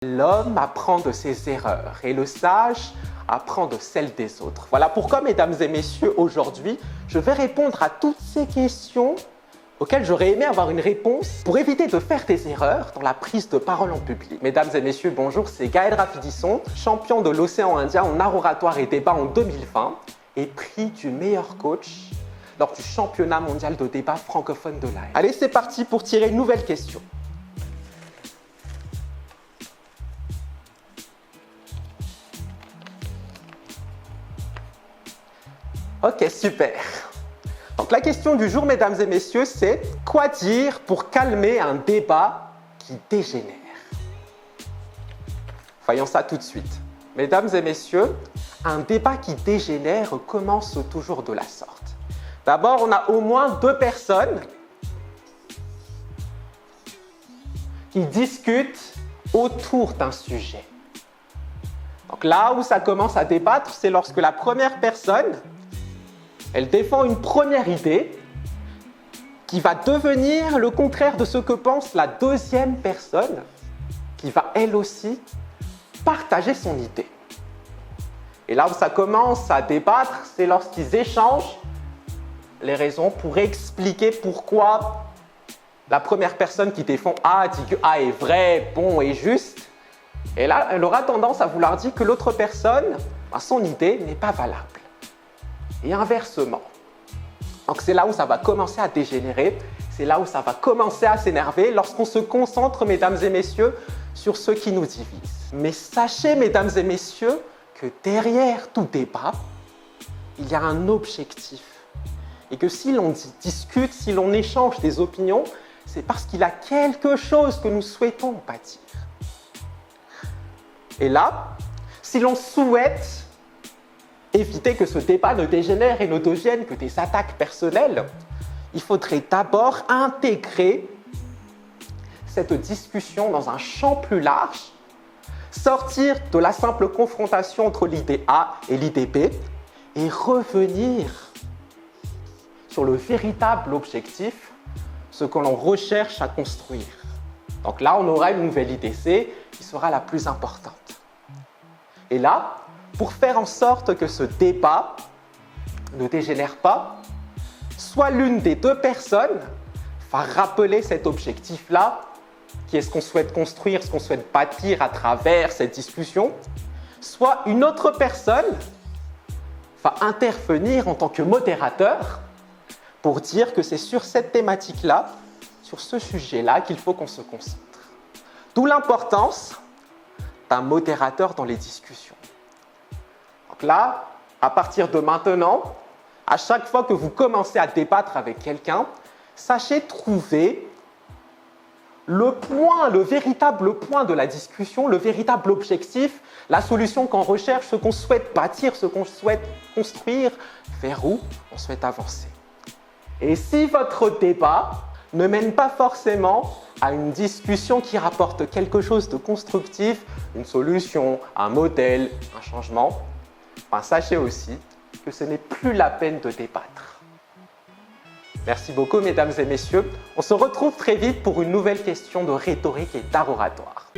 L'homme apprend de ses erreurs et le sage apprend de celles des autres. Voilà pourquoi, mesdames et messieurs, aujourd'hui, je vais répondre à toutes ces questions auxquelles j'aurais aimé avoir une réponse pour éviter de faire des erreurs dans la prise de parole en public. Mesdames et messieurs, bonjour, c'est Gaël Rapidisson, champion de l'océan Indien en art oratoire et débat en 2020 et prix du meilleur coach lors du championnat mondial de débat francophone de l'AE. Allez, c'est parti pour tirer une nouvelle question. Ok, super. Donc la question du jour, mesdames et messieurs, c'est quoi dire pour calmer un débat qui dégénère? Voyons ça tout de suite. Mesdames et messieurs, un débat qui dégénère commence toujours de la sorte. D'abord, on a au moins deux personnes qui discutent autour d'un sujet. Donc là où ça commence à débattre, c'est lorsque la première personne elle défend une première idée qui va devenir le contraire de ce que pense la deuxième personne qui va elle aussi partager son idée. Et là où ça commence à débattre, c'est lorsqu'ils échangent les raisons pour expliquer pourquoi la première personne qui défend A dit que A est vrai, bon et juste. Et là, elle aura tendance à vouloir dire que l'autre personne, son idée n'est pas valable. Et inversement. Donc c'est là où ça va commencer à dégénérer, c'est là où ça va commencer à s'énerver lorsqu'on se concentre, mesdames et messieurs, sur ce qui nous divise. Mais sachez, mesdames et messieurs, que derrière tout débat, il y a un objectif. Et que si l'on discute, si l'on échange des opinions, c'est parce qu'il y a quelque chose que nous souhaitons bâtir. Et là, si l'on souhaite éviter que ce débat ne dégénère et ne devienne que des attaques personnelles, il faudrait d'abord intégrer cette discussion dans un champ plus large, sortir de la simple confrontation entre l'idée A et l'idée B et revenir sur le véritable objectif, ce que l'on recherche à construire. Donc là, on aura une nouvelle idée C qui sera la plus importante. Et là, pour faire en sorte que ce débat ne dégénère pas, soit l'une des deux personnes va rappeler cet objectif-là, qui est ce qu'on souhaite construire, ce qu'on souhaite bâtir à travers cette discussion, soit une autre personne va intervenir en tant que modérateur pour dire que c'est sur cette thématique-là, sur ce sujet-là qu'il faut qu'on se concentre. D'où l'importance d'un modérateur dans les discussions. Donc là, à partir de maintenant, à chaque fois que vous commencez à débattre avec quelqu'un, sachez trouver le véritable point de la discussion, le véritable objectif, la solution qu'on recherche, ce qu'on souhaite bâtir, ce qu'on souhaite construire, vers où on souhaite avancer. Et si votre débat ne mène pas forcément à une discussion qui rapporte quelque chose de constructif, une solution, un modèle, un changement, sachez aussi que ce n'est plus la peine de débattre. Merci beaucoup, mesdames et messieurs. On se retrouve très vite pour une nouvelle question de rhétorique et d'art oratoire.